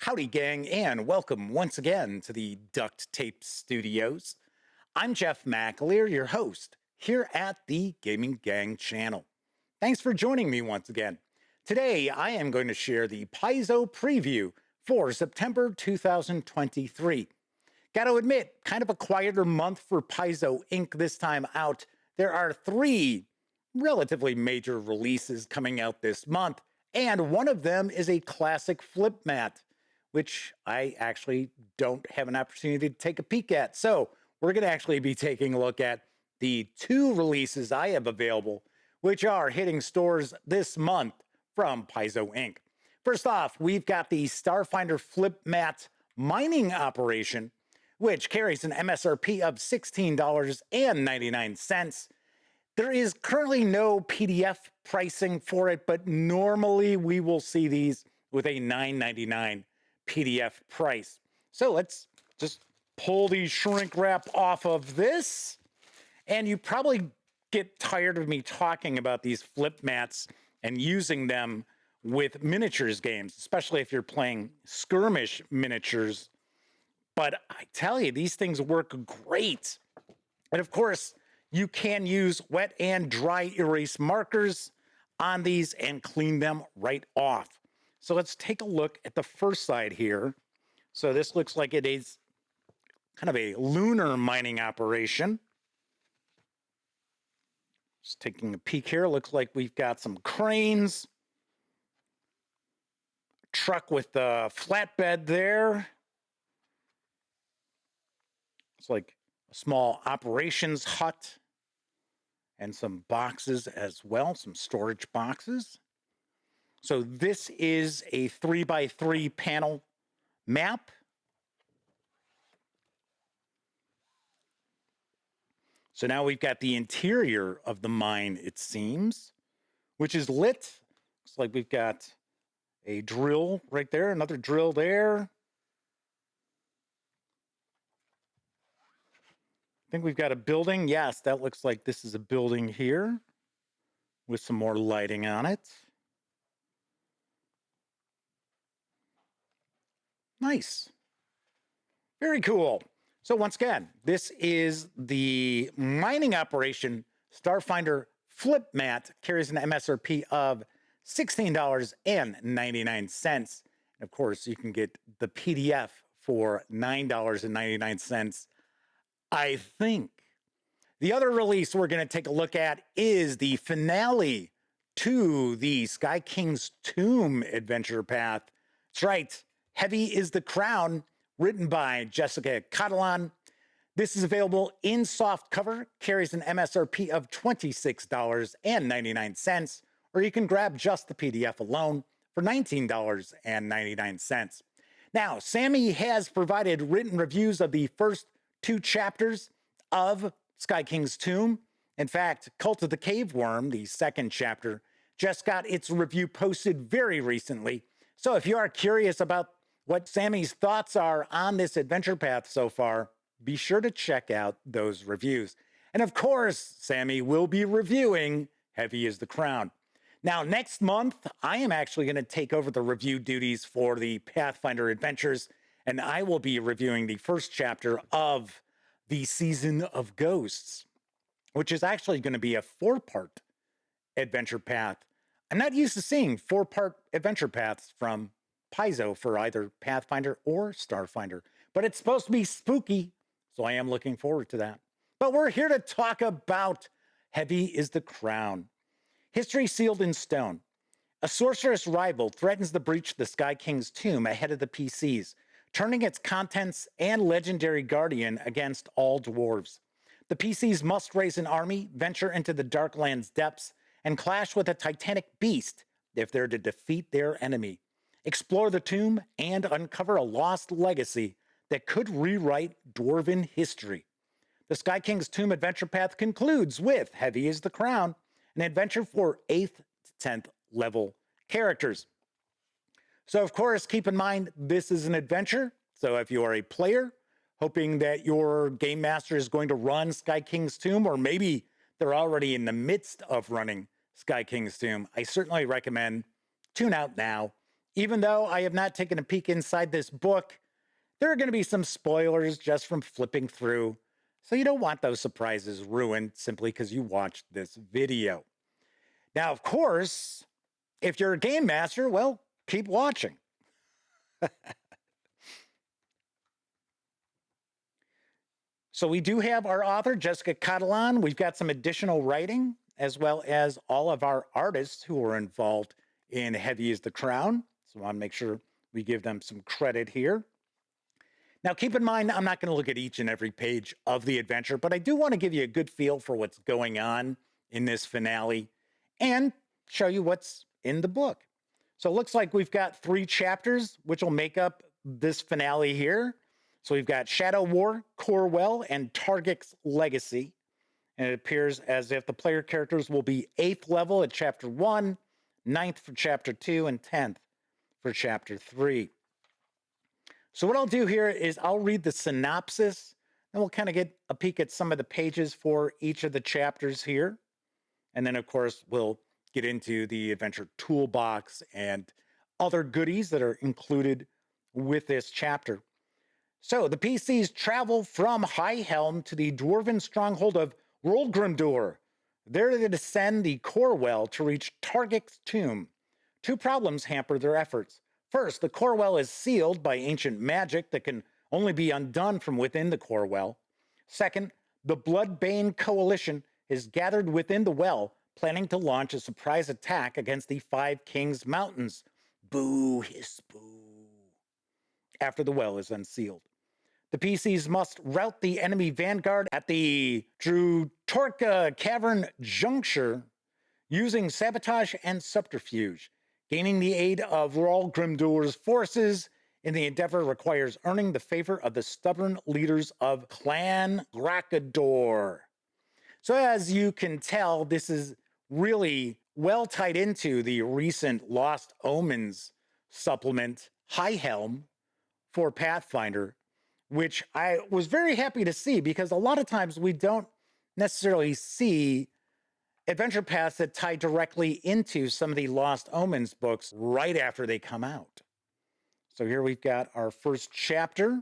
Howdy, gang, and welcome once again to the Duct Tape Studios. I'm Jeff McAleer, your host, here at the Gaming Gang channel. Thanks for joining me once again. Today, I am going to share the Paizo preview for September 2023. Got to admit, kind of a quieter month for Paizo Inc. this time out. There are 3 relatively major releases coming out this month, and one of them is a classic Flip-Mat, which I actually don't have an opportunity to take a peek at. So we're going to actually be taking a look at the 2 releases I have available, which are hitting stores this month from Paizo Inc. First off, we've got the Starfinder Flip-Mat mining operation, which carries an MSRP of $16.99. There is currently no PDF pricing for it, but normally we will see these with a $9.99 PDF price. So let's just pull the shrink wrap off of this. And you probably get tired of me talking about these flip mats and using them with miniatures games, especially if you're playing skirmish miniatures. But I tell you, these things work great. And of course, you can use wet and dry erase markers on these and clean them right off. So let's take a look at the first side here. So this looks like it is kind of a lunar mining operation. Just taking a peek here, looks like we've got some cranes, a truck with a flatbed there. It's like a small operations hut and some boxes as well, some storage boxes. So this is a 3x3 panel map. So now we've got the interior of the mine, it seems, which is lit. Looks like we've got a drill right there, another drill there. I think we've got a building. Yes, that looks like this is a building here with some more lighting on it. Nice. Very cool. So once again, this is the mining operation Starfinder Flip-Mat, carries an MSRP of $16.99. And of course, you can get the PDF for $9.99, I think. The other release we're going to take a look at is the finale to the Sky King's Tomb adventure path. That's right. Heavy is the Crown, written by Jessica Catalan. This is available in soft cover, carries an MSRP of $26.99, or you can grab just the PDF alone for $19.99. Now, Sammy has provided written reviews of the first 2 chapters of Sky King's Tomb. In fact, Cult of the Cave Worm, the second chapter, just got its review posted very recently. So if you are curious about what Sammy's thoughts are on this adventure path so far, be sure to check out those reviews. And of course, Sammy will be reviewing Heavy is the Crown. Now, next month, I am actually going to take over the review duties for the Pathfinder adventures, and I will be reviewing the first chapter of the Season of Ghosts, which is actually going to be a 4-part adventure path. I'm not used to seeing 4-part adventure paths from Paizo for either Pathfinder or Starfinder, but it's supposed to be spooky, so I am looking forward to that. But we're here to talk about Heavy is the Crown. History sealed in stone. A sorceress rival threatens to breach the Sky King's tomb ahead of the PCs, turning its contents and legendary guardian against all dwarves. The PCs must raise an army, venture into the Darklands depths, and clash with a titanic beast if they're to defeat their enemy. Explore the tomb and uncover a lost legacy that could rewrite dwarven history. The Sky King's Tomb adventure path concludes with Heavy is the Crown, an adventure for 8th to 10th level characters. So, of course, keep in mind, this is an adventure. So if you are a player hoping that your game master is going to run Sky King's Tomb, or maybe they're already in the midst of running Sky King's Tomb, I certainly recommend tune out now. Even though I have not taken a peek inside this book, there are going to be some spoilers just from flipping through, so you don't want those surprises ruined simply because you watched this video. Now, of course, if you're a game master, well, keep watching. So we do have our author, Jessica Catalan. We've got some additional writing, as well as all of our artists who are involved in Heavy is the Crown. So I want to make sure we give them some credit here. Now, keep in mind, I'm not going to look at each and every page of the adventure, but I do want to give you a good feel for what's going on in this finale and show you what's in the book. So it looks like we've got 3 chapters, which will make up this finale here. So we've got Shadow War, Corwell, and Targic's Legacy. And it appears as if the player characters will be 8th level at Chapter 1, 9th for Chapter 2, and 10th for Chapter 3. So what I'll do here is I'll read the synopsis, and we'll kind of get a peek at some of the pages for each of the chapters here. And then, of course, we'll get into the adventure toolbox and other goodies that are included with this chapter. So the PCs travel from High Helm to the dwarven stronghold of Rolgrimdur. There they descend the Corwell to reach Targic's tomb. 2 problems hamper their efforts. First, the Corwell is sealed by ancient magic that can only be undone from within the Corwell. Second, the Bloodbane Coalition is gathered within the well, planning to launch a surprise attack against the 5 Kings Mountains. Boo, hiss, boo. After the well is unsealed. The PCs must rout the enemy vanguard at the Drutorka Cavern Juncture using sabotage and subterfuge. Gaining the aid of Rolgrimdur's forces in the endeavor requires earning the favor of the stubborn leaders of Clan Grakador. So as you can tell, this is really well tied into the recent Lost Omens supplement, High Helm, for Pathfinder, which I was very happy to see because a lot of times we don't necessarily see adventure paths that tie directly into some of the Lost Omens books right after they come out. So here we've got our first chapter.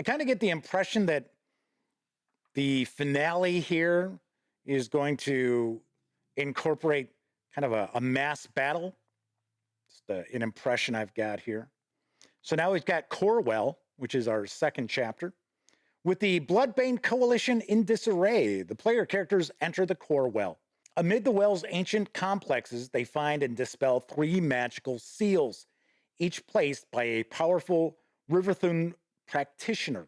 I kind of get the impression that the finale here is going to incorporate kind of a mass battle. Just an impression I've got here. So now we've got Corwell, which is our second chapter. With the Bloodbane Coalition in disarray, the player characters enter the Corwell. Amid the well's ancient complexes, they find and dispel 3 magical seals, each placed by a powerful Riverthune practitioner.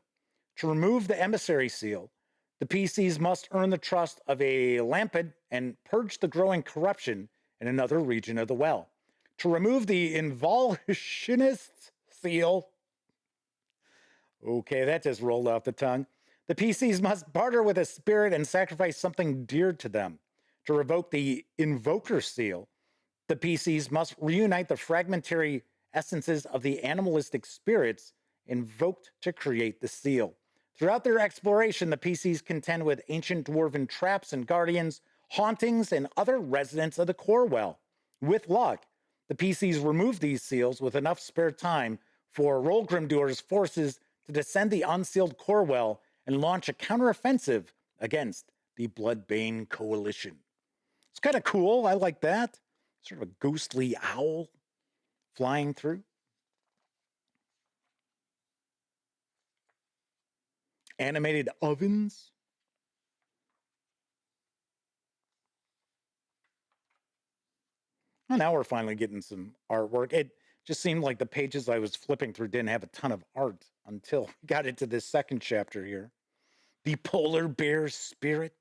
To remove the emissary seal, the PCs must earn the trust of a Lampid and purge the growing corruption in another region of the well. To remove the Involutionist seal, okay, that just rolled off the tongue. The PCs must barter with a spirit and sacrifice something dear to them. To revoke the Invoker seal, the PCs must reunite the fragmentary essences of the animalistic spirits invoked to create the seal. Throughout their exploration, the PCs contend with ancient dwarven traps and guardians, hauntings, and other residents of the Corwell. With luck, the PCs remove these seals with enough spare time for Rolgrimdur's forces to descend the unsealed Corwell and launch a counteroffensive against the Bloodbane Coalition. It's kind of cool. I like that. Sort of a ghostly owl flying through. Animated ovens. Well, now we're finally getting some artwork. It just seemed like the pages I was flipping through didn't have a ton of art until we got into this second chapter here. The Polar Bear Spirit.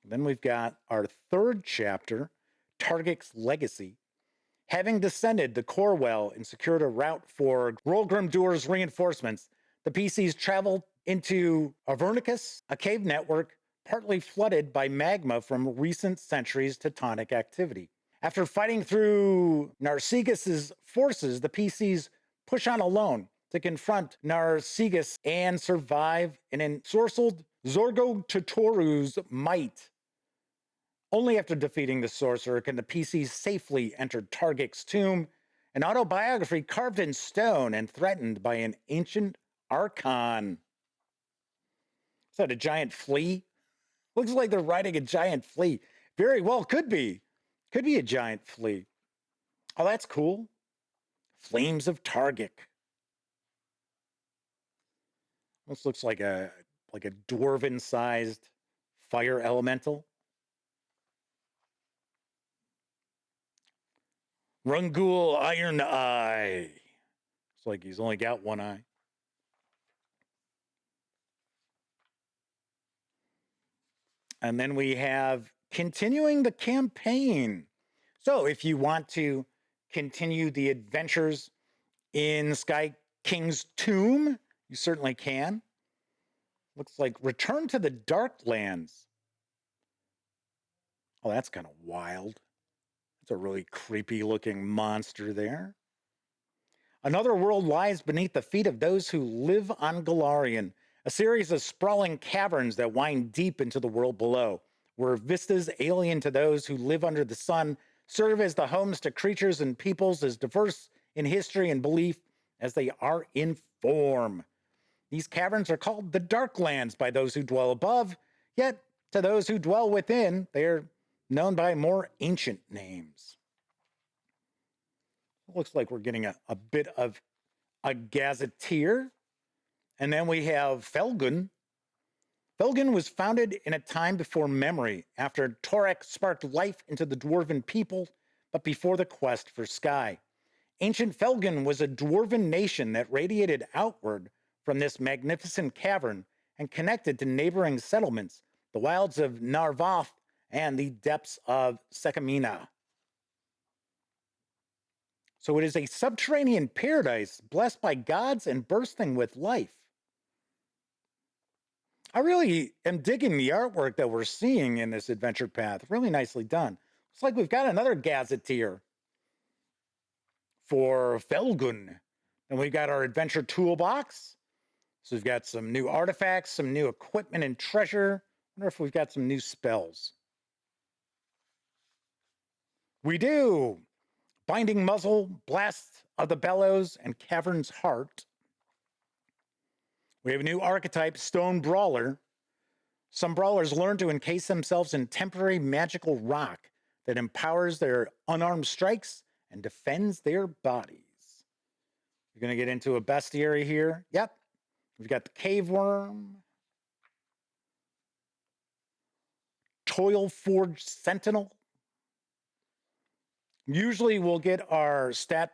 Then we've got our third chapter, Targic's Legacy. Having descended the Corwell and secured a route for Rolgrimdur's reinforcements, the PCs traveled into Avernicus, a cave network partly flooded by magma from recent centuries' tectonic activity. After fighting through Narcissus' forces, the PCs push on alone to confront Narcissus and survive an ensorcelled Zorgo Totoru's might. Only after defeating the sorcerer can the PC safely enter Targic's tomb, an autobiography carved in stone and threatened by an ancient archon. Is that a giant flea? Looks like they're riding a giant flea. Very well, could be. Could be a giant flea. Oh, that's cool. Flames of Targic. This looks like a dwarven-sized fire elemental. Rungul Iron Eye. It's like he's only got one eye. And then we have continuing the campaign. So if you want to continue the adventures in Sky King's tomb, you certainly can. Looks like Return to the Darklands. Oh, that's kind of wild. It's a really creepy looking monster there. Another world lies beneath the feet of those who live on Galarian, a series of sprawling caverns that wind deep into the world below, where vistas alien to those who live under the sun serve as the homes to creatures and peoples as diverse in history and belief as they are in form. These caverns are called the Darklands by those who dwell above, yet to those who dwell within, they are known by more ancient names. It looks like we're getting a bit of a gazetteer. And then we have Felgun. Felgun was founded in a time before memory, after Torek sparked life into the dwarven people, but before the quest for Sky. Ancient Felgun was a dwarven nation that radiated outward from this magnificent cavern and connected to neighboring settlements, the wilds of Narvoth and the depths of Sekamina. So it is a subterranean paradise blessed by gods and bursting with life. I really am digging the artwork that we're seeing in this adventure path. Really nicely done. Looks like we've got another gazetteer for Felgun. And we've got our adventure toolbox. So we've got some new artifacts, some new equipment and treasure. I wonder if we've got some new spells. We do. Binding Muzzle, Blast of the Bellows, and Cavern's Heart. We have a new archetype, Stone Brawler. Some brawlers learn to encase themselves in temporary magical rock that empowers their unarmed strikes and defends their bodies. You're going to get into a bestiary here. Yep. We've got the Cave Worm. Toil Forged Sentinel. Usually we'll get our stat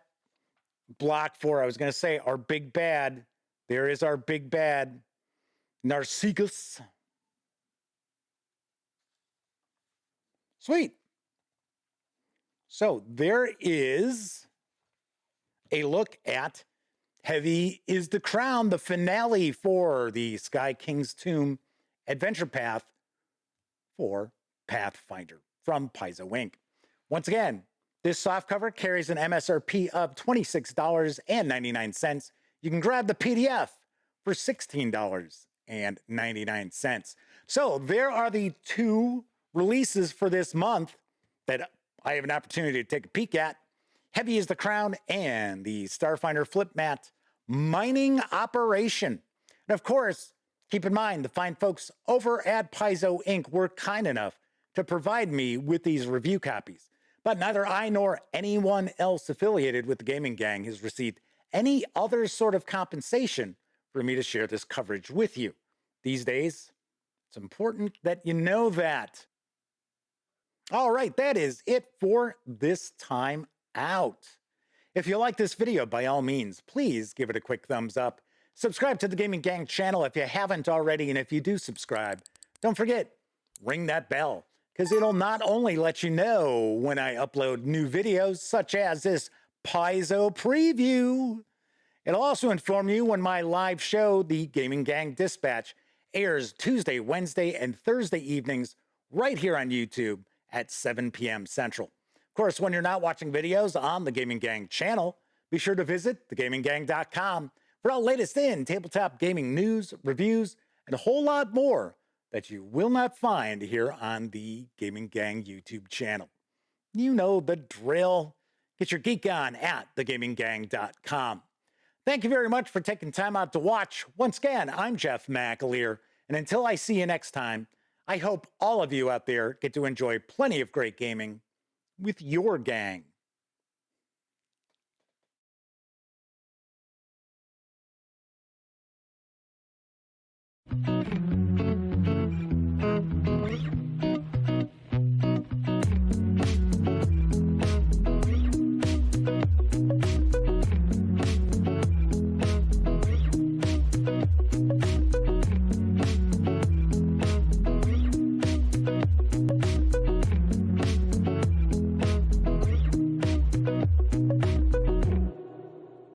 block for, I was going to say, our big bad. There is our big bad, Narcissus. Sweet. So there is a look at Heavy is the Crown, the finale for the Sky King's Tomb adventure path for Pathfinder from Paizo Inc. Once again, this softcover carries an MSRP of $26.99. You can grab the PDF for $16.99. So there are the two releases for this month that I have an opportunity to take a peek at. Heavy is the Crown and the Starfinder Flip-Mat mining operation. And of course, keep in mind, the fine folks over at Paizo Inc. were kind enough to provide me with these review copies. But neither I nor anyone else affiliated with the Gaming Gang has received any other sort of compensation for me to share this coverage with you. These days, it's important that you know that. All right, that is it for this time out. If you like this video, by all means, please give it a quick thumbs up. Subscribe to the Gaming Gang channel if you haven't already, and if you do subscribe, don't forget, ring that bell, because it'll not only let you know when I upload new videos, such as this Paizo preview, it'll also inform you when my live show, the Gaming Gang Dispatch, airs Tuesday, Wednesday, and Thursday evenings right here on YouTube at 7 p.m. Central. Of course, when you're not watching videos on the Gaming Gang channel, be sure to visit thegaminggang.com for all latest in tabletop gaming news, reviews, and a whole lot more that you will not find here on the Gaming Gang YouTube channel. You know the drill. Get your geek on at thegaminggang.com. Thank you very much for taking time out to watch. Once again, I'm Jeff McAleer, and until I see you next time, I hope all of you out there get to enjoy plenty of great gaming with your gang.